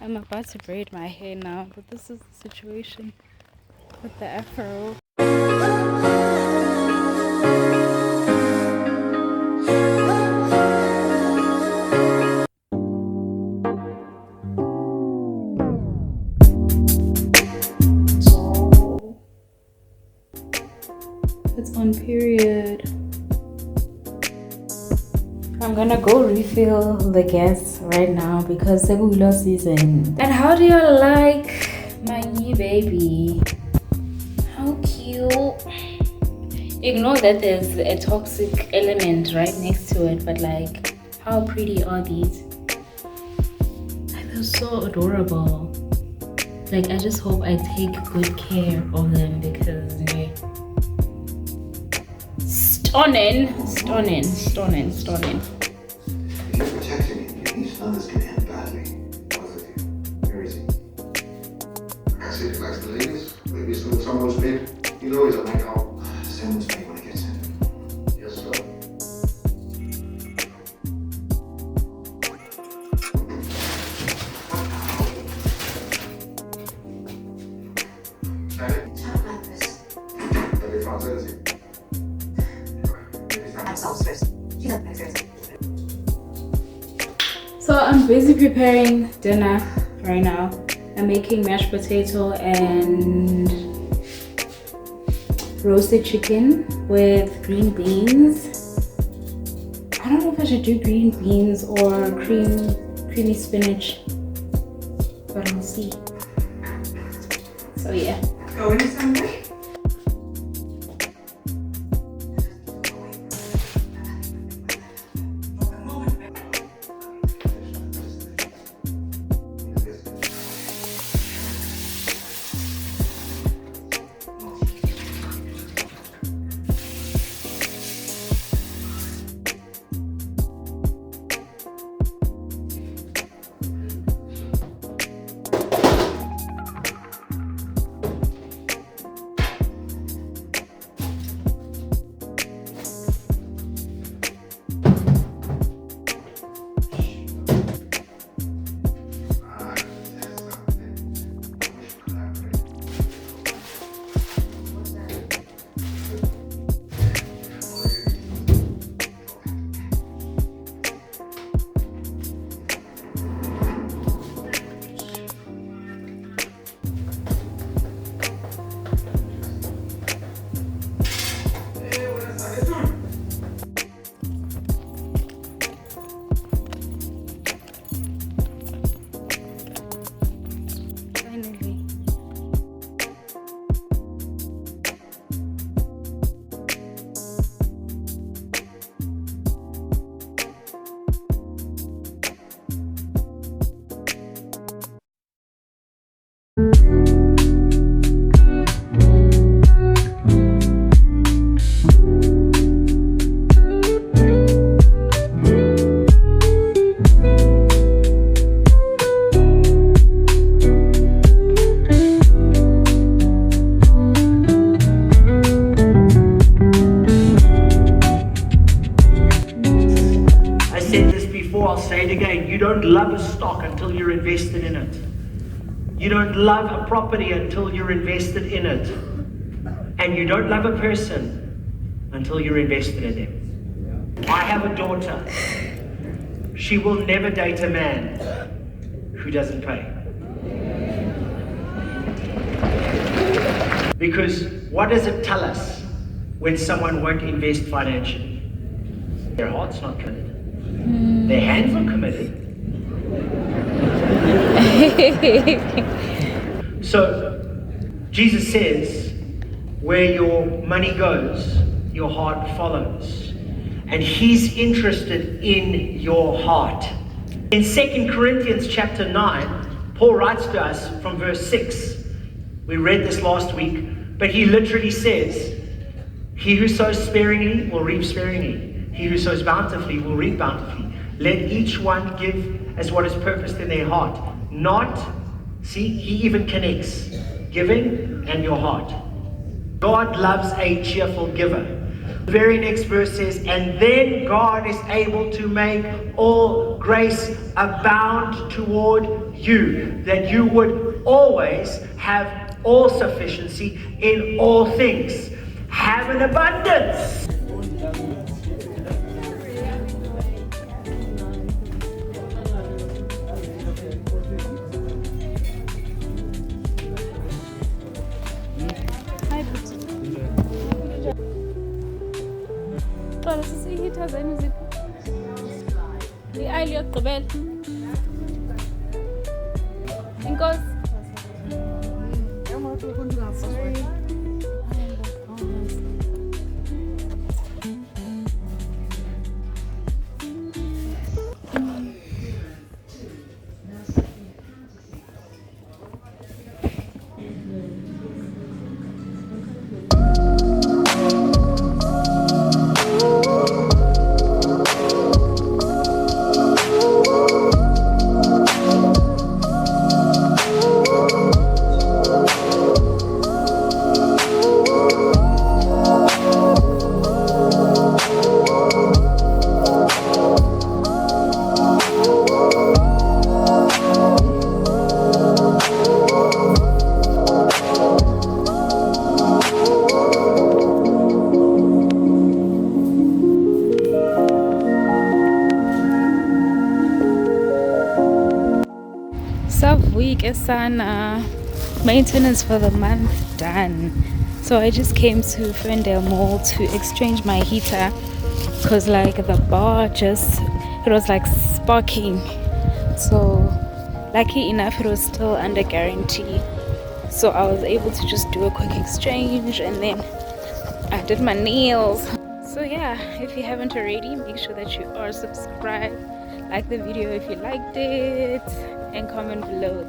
I'm about to braid my hair now, but this is the situation with the afro. So it's on period. I'm gonna go refill the gas right now because it's Sekulo season. And how do you like my new baby? How cute. Ignore that there's a toxic element right next to it, but like, how pretty are these? They're so adorable. Like, I just hope I take good care of them because stunning. If you're protecting him, you need to know this can end badly. Both of you. Where is he? I see he likes the ladies. Maybe he's doing someone's bid. You know he's a night owl. Send him to me when he gets in. Yes, sir. So I'm busy preparing dinner right now. I'm making mashed potato and roasted chicken with green beans. I don't know if I should do green beans or creamy spinach, but I'll see. So yeah. Going somewhere? I'll say it again, you don't love a stock until you're invested in it. You don't love a property until you're invested in it. And you don't love a person until you're invested in them. I have a daughter. She will never date a man who doesn't pay. Because what does it tell us when someone won't invest financially? Their heart's not committed. Their hands are committed. So, Jesus says, where your money goes, your heart follows. And He's interested in your heart. In 2 Corinthians chapter 9, Paul writes to us from verse 6. We read this last week, but he literally says, he who sows sparingly will reap sparingly. He who sows bountifully will reap bountifully. Let each one give as what is purposed in their heart. See, he even connects giving and your heart. God loves a cheerful giver. The very next verse says, and then God is able to make all grace abound toward you, that you would always have all sufficiency in all things. Have an abundance. Xolo sisihitha zenu ziphi? I-aisle yokugqibela. Inkosi. Week Esana maintenance for the month done. So I just came to Ferndale Mall to exchange my heater because like the bar just it was like sparking. So lucky enough it was still under guarantee. So I was able to just do a quick exchange and then I did my nails. So yeah, if you haven't already, make sure that you are subscribed, like the video if you liked it, and comment below.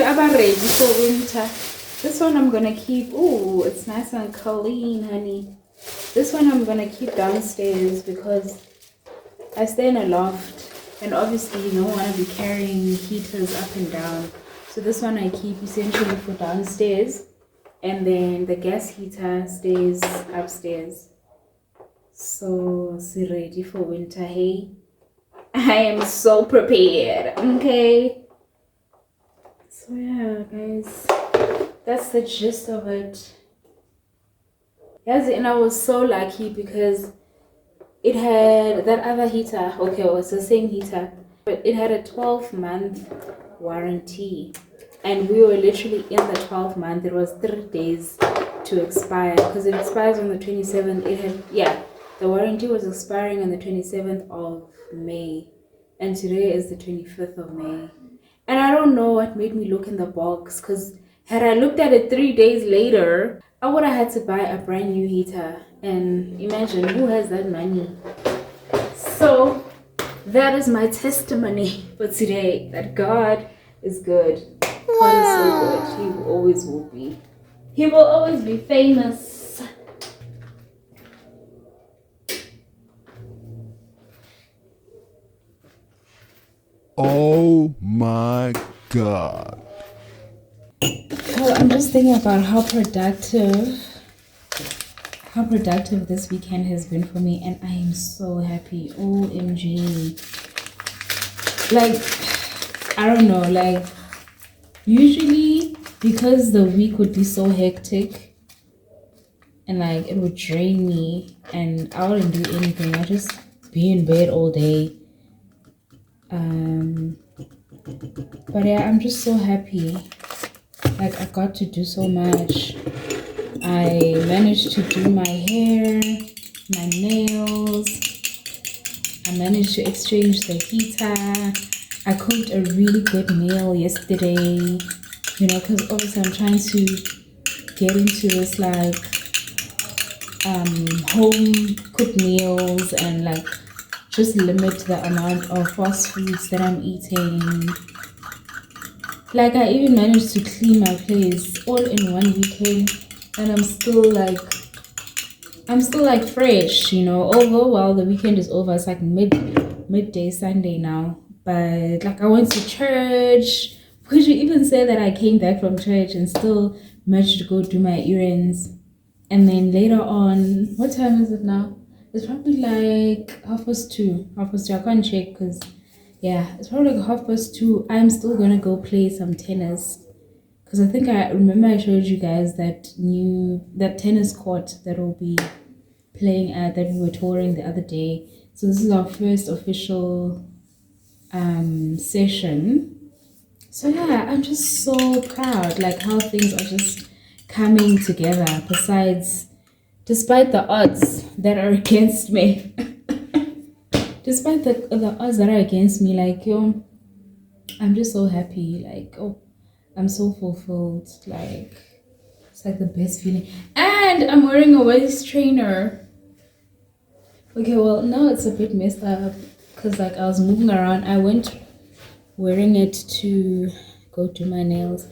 I'm ready for winter. This one I'm gonna keep. Ooh, it's nice and clean, honey. This one I'm gonna keep downstairs because I stay in a loft and obviously you don't want to be carrying heaters up and down. So this one I keep essentially for downstairs, and then the gas heater stays upstairs. So ready for winter, hey? I am so prepared, okay? So yeah, guys, that's the gist of it. Yes, and I was so lucky because it had that other heater. Okay, it was the same heater, but it had a 12-month warranty, and we were literally in the 12 month. It was 3 days to expire because it expires on the 27th. It had the warranty was expiring on the 27th of May, and today is the 25th of May. And I don't know what made me look in the box, because had I looked at it 3 days later, I would have had to buy a brand new heater. And imagine who has that money. So that is my testimony for today, that God is good. God is so good. He always will be. He will always be famous. Oh my God. Well, I'm just thinking about how productive this weekend has been for me, and I am so happy. OMG. Like, I don't know, like, usually because the week would be so hectic and like it would drain me and I wouldn't do anything. I'd just be in bed all day. But yeah, I'm just so happy. Like, I got to do so much. I managed to do my hair, my nails. I managed to exchange the heater. I cooked a really good meal yesterday, you know, because obviously I'm trying to get into this like home cooked meals and like just limit the amount of fast foods that I'm eating. Like I even managed to clean my place all in one weekend, and I'm still like fresh, you know. Although while the weekend is over, it's like midday Sunday now. But like I went to church. Could you even say that I came back from church and still managed to go do my errands? And then later on, what time is it now? It's probably like 2:30. 2:30. I can't check because yeah, it's probably like 2:30. I'm still gonna go play some tennis. Because I think I remember I showed you guys that tennis court that will be playing at that we were touring the other day. So this is our first official session. So yeah, I'm just so proud like how things are just coming together despite the odds that are against me. Despite the odds that are against me, like yo, I'm just so happy. Like oh, I'm so fulfilled. Like it's like the best feeling. And I'm wearing a waist trainer. Okay, well now it's a bit messed up because like I was moving around. I went wearing it to go do my nails,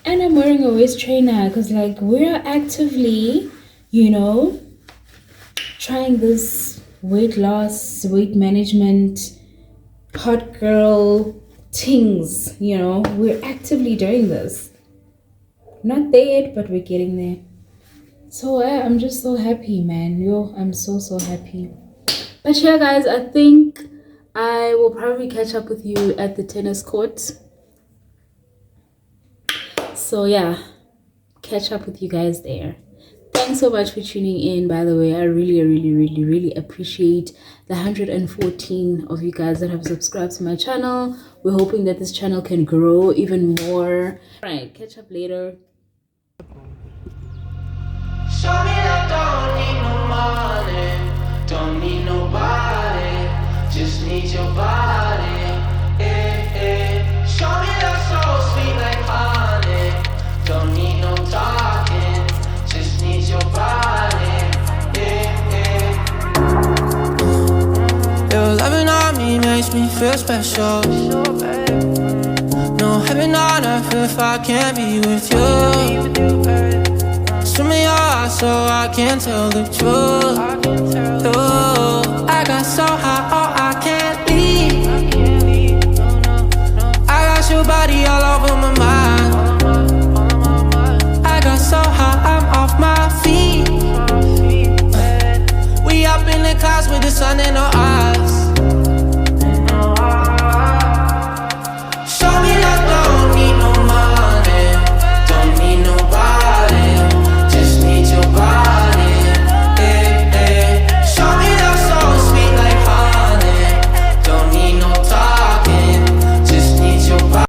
and I'm wearing a waist trainer because like we're actively, you know, trying this weight loss, weight management, hot girl things, you know. We're actively doing this. Not there yet, but we're getting there. So I'm just so happy, man. Yo, I'm so happy. But yeah guys, I think I will probably catch up with you at the tennis court. So yeah, catch up with you guys there. Thanks so much for tuning in, by the way. I really appreciate the 114 of you guys that have subscribed to my channel. We're hoping that this channel can grow even more. All right, catch up later. Show me that don't need no money, don't need nobody, just need your body. Show me that so sweet like honey, don't need no talking, just need your body. Your loving on me makes me feel special. No heaven on earth if I can't be with you. Swim in your eyes so I can tell the truth. I got so high, oh I can't leave. I got your body all over my mind. I got so high, I'm off my feet. We up in the clouds with the sun and the